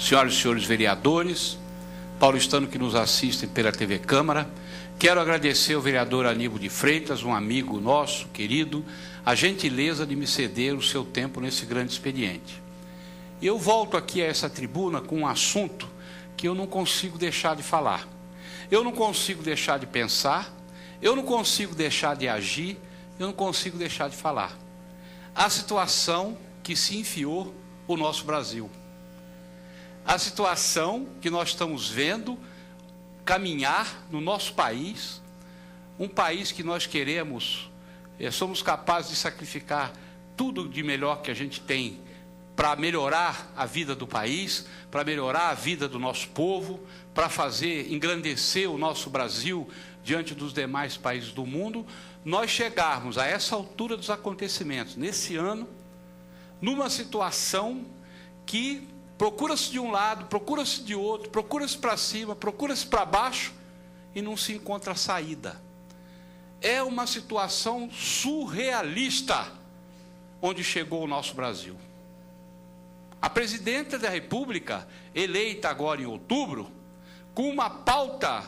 senhoras e senhores vereadores, paulistanos que nos assistem pela TV Câmara. Quero agradecer ao vereador Aníbal de Freitas, um amigo nosso, querido, a gentileza de me ceder o seu tempo nesse grande expediente. Eu volto aqui a essa tribuna com um assunto que eu não consigo deixar de falar. Eu não consigo deixar de pensar, eu não consigo deixar de agir, eu não consigo deixar de falar. A situação que se enfiou o nosso Brasil. A situação que nós estamos vendo caminhar no nosso país, um país que nós queremos, somos capazes de sacrificar tudo de melhor que a gente tem para melhorar a vida do país, para melhorar a vida do nosso povo, para engrandecer o nosso Brasil diante dos demais países do mundo. Nós chegarmos a essa altura dos acontecimentos, nesse ano, numa situação que procura-se de um lado, procura-se de outro, procura-se para cima, procura-se para baixo e não se encontra saída. É uma situação surrealista onde chegou o nosso Brasil. A presidenta da República, eleita agora em outubro, com uma pauta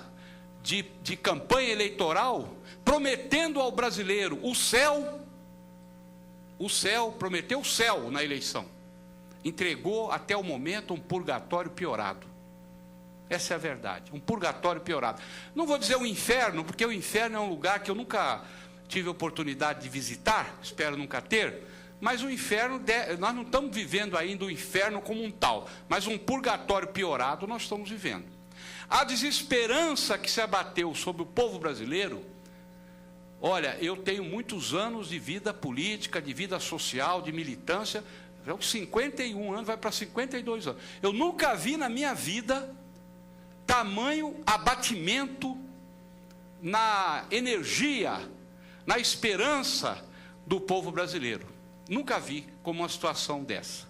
de campanha eleitoral, prometendo ao brasileiro o céu, prometeu o céu na eleição. Entregou até o momento um purgatório piorado. Essa é a verdade, um purgatório piorado. Não vou dizer o inferno, porque o inferno é um lugar que eu nunca tive oportunidade de visitar, espero nunca ter, mas o inferno, nós não estamos vivendo ainda o inferno como um tal, mas um purgatório piorado nós estamos vivendo. A desesperança que se abateu sobre o povo brasileiro. Olha, eu tenho muitos anos de vida política, de vida social, de militância, 51 anos, vai para 52 anos. Eu nunca vi na minha vida tamanho abatimento na energia, na esperança do povo brasileiro. Nunca vi como uma situação dessa.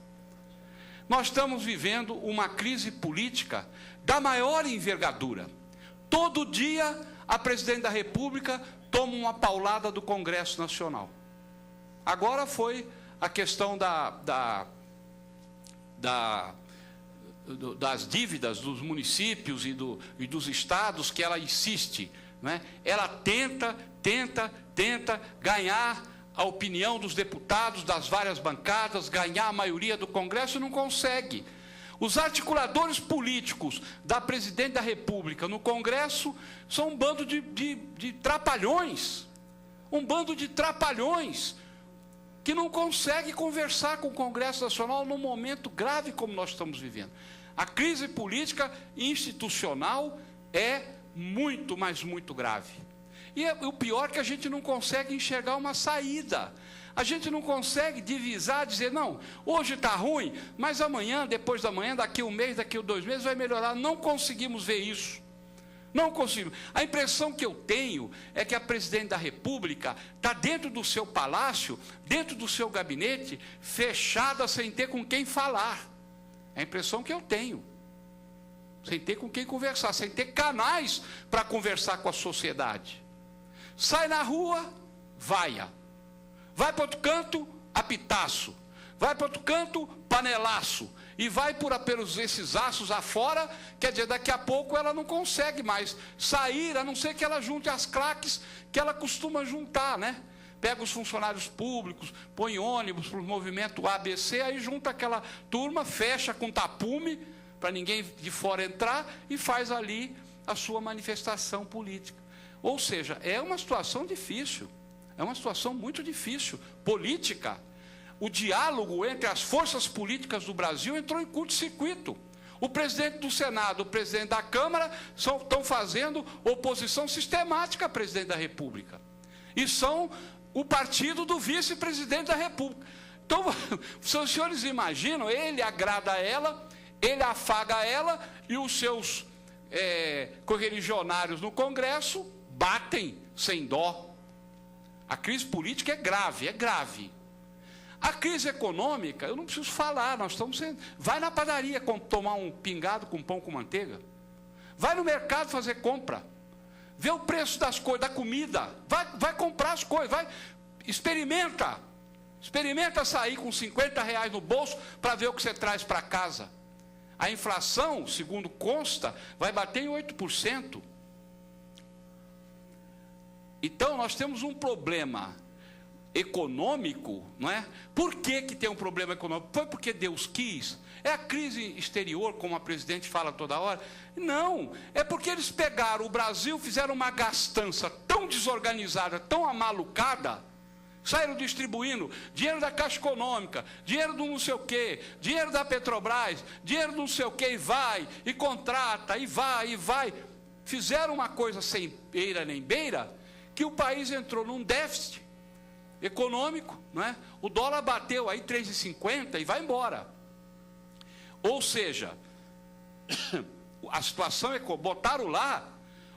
Nós estamos vivendo uma crise política da maior envergadura. Todo dia a presidente da República toma uma paulada do Congresso Nacional. Agora foi a questão das dívidas dos municípios e dos estados, que ela insiste, né? Ela tenta ganhar a opinião dos deputados das várias bancadas, ganhar a maioria do Congresso e não consegue. Os articuladores políticos da presidente da República no Congresso são um bando de trapalhões, que não consegue conversar com o Congresso Nacional num momento grave como nós estamos vivendo. A crise política institucional é muito, mas muito grave. E o pior é que a gente não consegue enxergar uma saída. A gente não consegue divisar, dizer, não, hoje está ruim, mas amanhã, depois da manhã, daqui um mês, daqui 2 meses, vai melhorar. Não conseguimos ver isso. Não consigo. A impressão que eu tenho é que a presidente da República está dentro do seu palácio, dentro do seu gabinete, fechada, sem ter com quem falar. É a impressão que eu tenho. Sem ter com quem conversar, sem ter canais para conversar com a sociedade. Sai na rua, vaia. Vai para outro canto, apitaço. Vai para outro canto, panelaço. E vai pelos esses aços afora, quer dizer, daqui a pouco ela não consegue mais sair, a não ser que ela junte as claques que ela costuma juntar, né? Pega os funcionários públicos, põe ônibus para o movimento ABC, aí junta aquela turma, fecha com tapume, para ninguém de fora entrar, e faz ali a sua manifestação política. Ou seja, é uma situação difícil, é uma situação muito difícil, política. O diálogo entre as forças políticas do Brasil entrou em curto-circuito. O presidente do Senado, o presidente da Câmara estão fazendo oposição sistemática ao presidente da República. E são o partido do vice-presidente da República. Então, os senhores imaginam, ele agrada a ela, ele afaga a ela, e os seus correligionários no Congresso batem sem dó. A crise política é grave, é grave. A crise econômica, eu não preciso falar, nós estamos sendo... Vai na padaria tomar um pingado com pão com manteiga. Vai no mercado fazer compra. Vê o preço das coisas, da comida. Vai comprar as coisas, experimenta. Experimenta sair com R$50 no bolso para ver o que você traz para casa. A inflação, segundo consta, vai bater em 8%. Então, nós temos um problema econômico, não é? Por que tem um problema econômico? Foi porque Deus quis? É a crise exterior, como a presidente fala toda hora? Não, é porque eles pegaram o Brasil, fizeram uma gastança tão desorganizada, tão amalucada, saíram distribuindo dinheiro da Caixa Econômica, dinheiro do não sei o quê, dinheiro da Petrobras, dinheiro do não sei o quê, e vai, e contrata, e vai, e vai. Fizeram uma coisa sem eira nem beira, que o país entrou num déficit econômico, não é? O dólar bateu aí 3,50 e vai embora. Ou seja, a situação é que botaram lá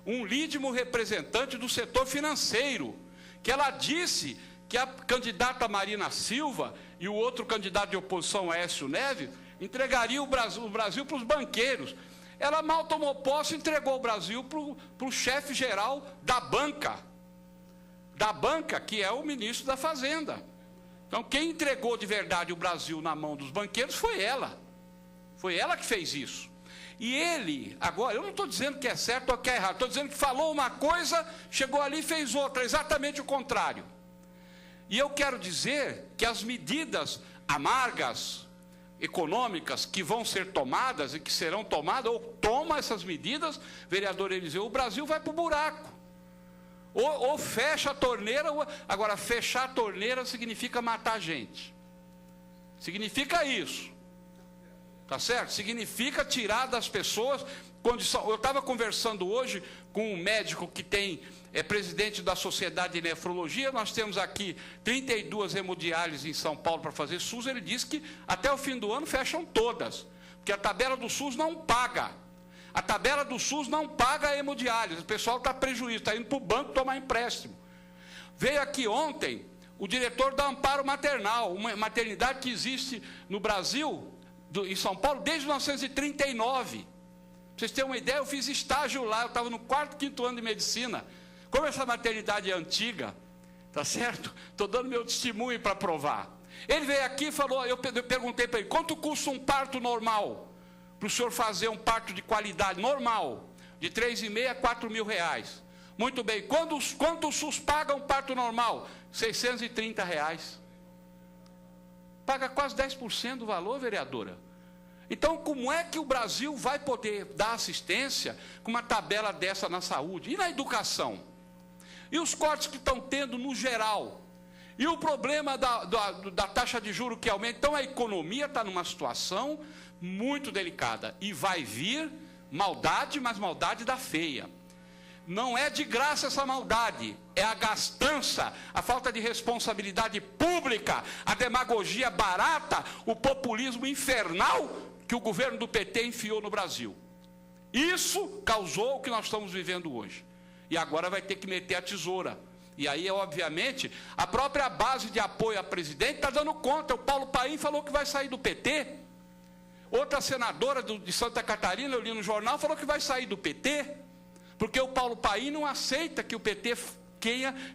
um lídimo representante do setor financeiro, que ela disse que a candidata Marina Silva e o outro candidato de oposição, Aécio Neves, entregariam o Brasil para os banqueiros. Ela mal tomou posse e entregou o Brasil para o chefe geral da banca, que é o ministro da Fazenda. Então, quem entregou de verdade o Brasil na mão dos banqueiros foi ela. Foi ela que fez isso. E ele, agora, eu não estou dizendo que é certo ou que é errado, estou dizendo que falou uma coisa, chegou ali e fez outra, exatamente o contrário. E eu quero dizer que as medidas amargas, econômicas, que vão ser tomadas e que serão tomadas, ou toma essas medidas, vereador Eliseu, o Brasil vai para o buraco. Ou fecha a torneira, agora fechar a torneira significa matar gente. Significa isso. Tá certo? Significa tirar das pessoas condição. Eu estava conversando hoje com um médico que é presidente da Sociedade de Nefrologia. Nós temos aqui 32 hemodiálises em São Paulo para fazer SUS. Ele disse que até o fim do ano fecham todas, porque a tabela do SUS não paga. A tabela do SUS não paga a hemodiálise. O pessoal está prejuízo, está indo para o banco tomar empréstimo. Veio aqui ontem o diretor da Amparo Maternal, uma maternidade que existe no Brasil, em São Paulo, desde 1939. Para vocês terem uma ideia, eu fiz estágio lá, eu estava no 4º, 5º ano de medicina. Como essa maternidade é antiga, tá certo? Estou dando meu testemunho para provar. Ele veio aqui e falou, eu perguntei para ele, quanto custa um parto normal? Para o senhor fazer um parto de qualidade normal, de 3.500 a 4.000 reais. Muito bem, quanto o SUS paga um parto normal? 630 reais. Paga quase 10% do valor, vereadora. Então, como é que o Brasil vai poder dar assistência com uma tabela dessa na saúde? E na educação? E os cortes que estão tendo no geral? E o problema da taxa de juros que aumenta? Então, a economia está numa situação muito delicada. E vai vir maldade, mas maldade da feia. Não é de graça essa maldade, é a gastança, a falta de responsabilidade pública, a demagogia barata, o populismo infernal que o governo do PT enfiou no Brasil. Isso causou o que nós estamos vivendo hoje. E agora vai ter que meter a tesoura. E aí, obviamente, a própria base de apoio à presidente está dando conta. O Paulo Paim falou que vai sair do PT. Outra senadora de Santa Catarina, eu li no jornal, falou que vai sair do PT. Porque o Paulo Paim não aceita que o PT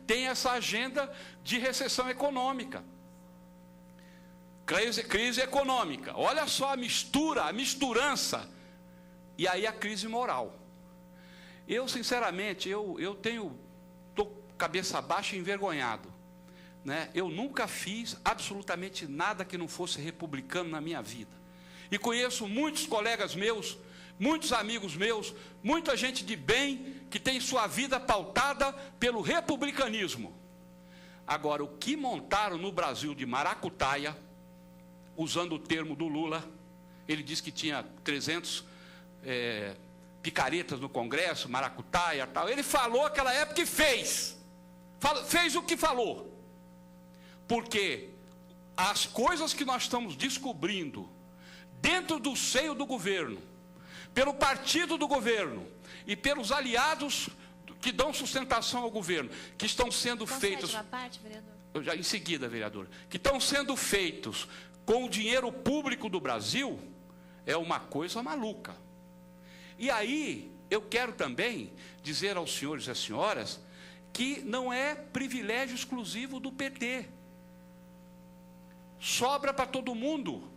tenha essa agenda de recessão econômica. Crise econômica. Olha só a mistura, a misturança. E aí a crise moral. Eu, sinceramente, estou cabeça baixa e envergonhado. Né? Eu nunca fiz absolutamente nada que não fosse republicano na minha vida. E conheço muitos colegas meus, muitos amigos meus, muita gente de bem que tem sua vida pautada pelo republicanismo. Agora, o que montaram no Brasil de maracutaia, usando o termo do Lula, ele disse que tinha 300 picaretas no Congresso, maracutaia e tal. Ele falou naquela época e fez o que falou. Porque as coisas que nós estamos descobrindo dentro do seio do governo, pelo partido do governo e pelos aliados que dão sustentação ao governo, que estão sendo feitos... parte, vereador? Em seguida, vereadora. Que estão sendo feitos com o dinheiro público do Brasil, é uma coisa maluca. E aí, eu quero também dizer aos senhores e às senhoras que não é privilégio exclusivo do PT. Sobra para todo mundo.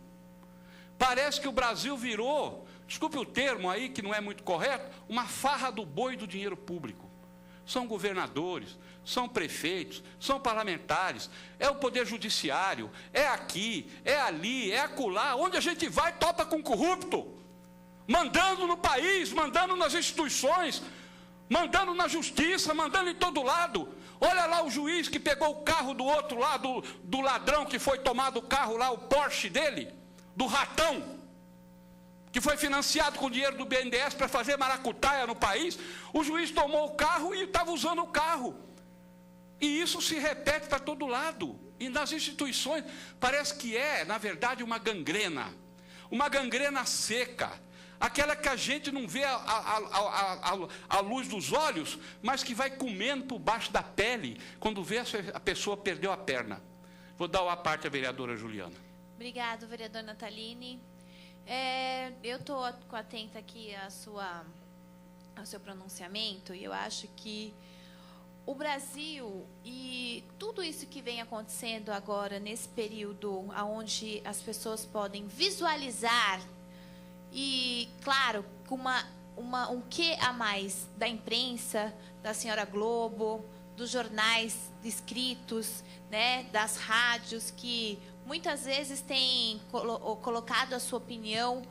Parece que o Brasil virou, desculpe o termo aí, que não é muito correto, uma farra do boi do dinheiro público. São governadores, são prefeitos, são parlamentares, é o poder judiciário, é aqui, é ali, é acolá, onde a gente vai, topa com corrupto, mandando no país, mandando nas instituições, mandando na justiça, mandando em todo lado. Olha lá o juiz que pegou o carro do outro lado, do ladrão que foi tomado o carro lá, o Porsche dele, do ratão, que foi financiado com dinheiro do BNDES para fazer maracutaia no país. O juiz tomou o carro e estava usando o carro. E isso se repete para todo lado. E nas instituições, parece que é, na verdade, uma gangrena seca, aquela que a gente não vê a luz dos olhos, mas que vai comendo por baixo da pele, quando vê a pessoa perdeu a perna. Vou dar a parte à vereadora Juliana. Obrigado, vereador Nataline. Eu estou atenta aqui ao seu pronunciamento, e eu acho que o Brasil e tudo isso que vem acontecendo agora, nesse período onde as pessoas podem visualizar, e, claro, com um quê a mais da imprensa, da senhora Globo, dos jornais escritos, né, das rádios, que muitas vezes têm colocado a sua opinião,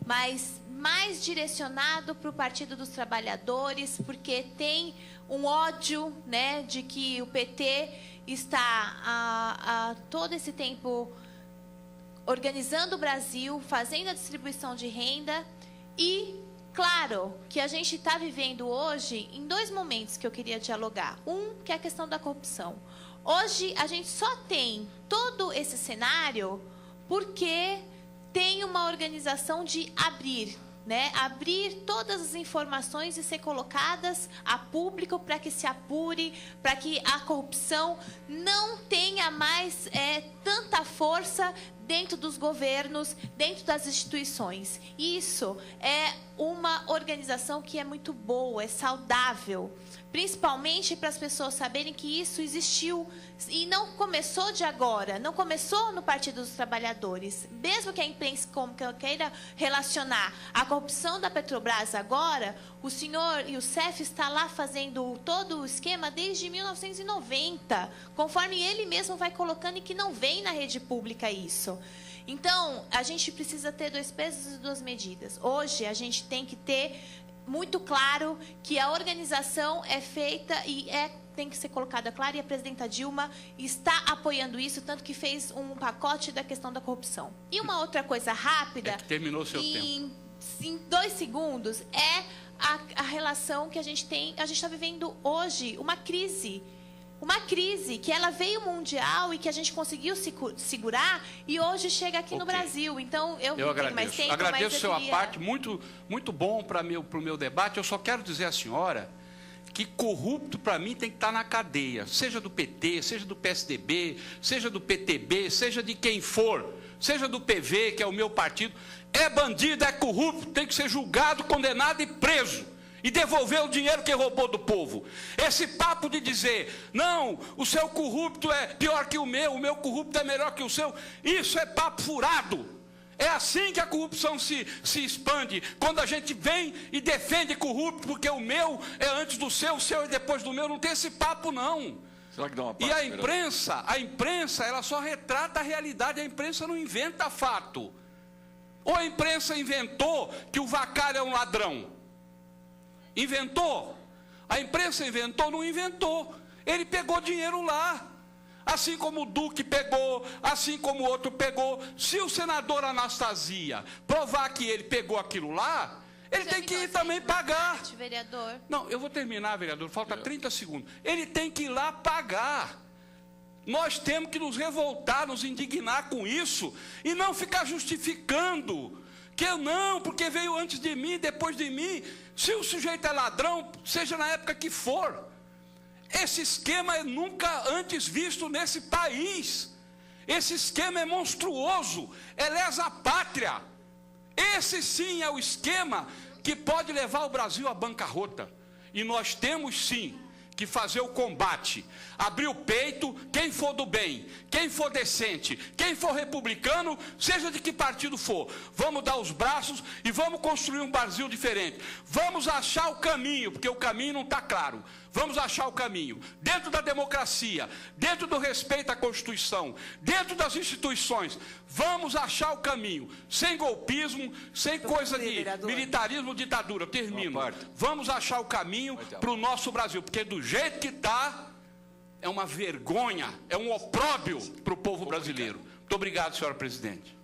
mas mais direcionado para o Partido dos Trabalhadores, porque tem um ódio, né, de que o PT está todo esse tempo organizando o Brasil, fazendo a distribuição de renda. E, claro, que a gente está vivendo hoje em dois momentos que eu queria dialogar. Um, que é a questão da corrupção. Hoje, a gente só tem todo esse cenário porque tem uma organização de abrir, né? Abrir todas as informações e ser colocadas a público para que se apure, para que a corrupção não tenha mais tanta força dentro dos governos, dentro das instituições. Isso é uma organização que é muito boa, é saudável, principalmente para as pessoas saberem que isso existiu e não começou de agora, não começou no Partido dos Trabalhadores. Mesmo que a imprensa queira relacionar a corrupção da Petrobras agora, o senhor Youssef está lá fazendo todo o esquema desde 1990, conforme ele mesmo vai colocando, e que não vem na rede pública isso. Então, a gente precisa ter dois pesos e duas medidas. Hoje, a gente tem que ter muito claro que a organização é feita e tem que ser colocada clara, e a presidenta Dilma está apoiando isso, tanto que fez um pacote da questão da corrupção. E uma outra coisa rápida, terminou o seu tempo. Em 2 segundos, é a relação que a gente tem. A gente está vivendo hoje uma crise que ela veio mundial e que a gente conseguiu segurar, e hoje chega aqui no Brasil. Então, eu não tenho mais tempo. Agradeço a sua parte, muito, muito bom para o meu debate. Eu só quero dizer à senhora que corrupto, para mim, tem que estar na cadeia, seja do PT, seja do PSDB, seja do PTB, seja de quem for, seja do PV, que é o meu partido. É bandido, é corrupto, tem que ser julgado, condenado e preso, e devolver o dinheiro que roubou do povo. Esse papo de dizer, não, o seu corrupto é pior que o meu corrupto é melhor que o seu, isso é papo furado. É assim que a corrupção se expande, quando a gente vem e defende corrupto, porque o meu é antes do seu, o seu é depois do meu. Não tem esse papo, não. Será que dá uma parte, e a imprensa, ela só retrata a realidade, a imprensa não inventa fato. Ou a imprensa inventou que o Vacari é um ladrão? Inventou? A imprensa inventou? Não inventou. Ele pegou dinheiro lá. Assim como o Duque pegou, assim como o outro pegou. Se o senador Anastasia provar que ele pegou aquilo lá, ele tem que ir também pagar. Vereador. Não, eu vou terminar, vereador, falta 30 segundos. Ele tem que ir lá pagar. Nós temos que nos revoltar, nos indignar com isso, e não ficar justificando que eu não, porque veio antes de mim, depois de mim. Se o sujeito é ladrão, seja na época que for. Esse esquema é nunca antes visto nesse país. Esse esquema é monstruoso, é lesa pátria. Esse sim é o esquema que pode levar o Brasil à bancarrota. E nós temos sim que fazer o combate, abrir o peito, quem for do bem, quem for decente, quem for republicano, seja de que partido for, vamos dar os braços e vamos construir um Brasil diferente. Vamos achar o caminho, porque o caminho não está claro. Vamos achar o caminho, dentro da democracia, dentro do respeito à Constituição, dentro das instituições, vamos achar o caminho, sem golpismo, sem coisa de militarismo, ditadura. Termino. Vamos achar o caminho para o nosso Brasil, porque do jeito que está, é uma vergonha, é um opróbrio para o povo brasileiro. Muito obrigado, senhora presidente.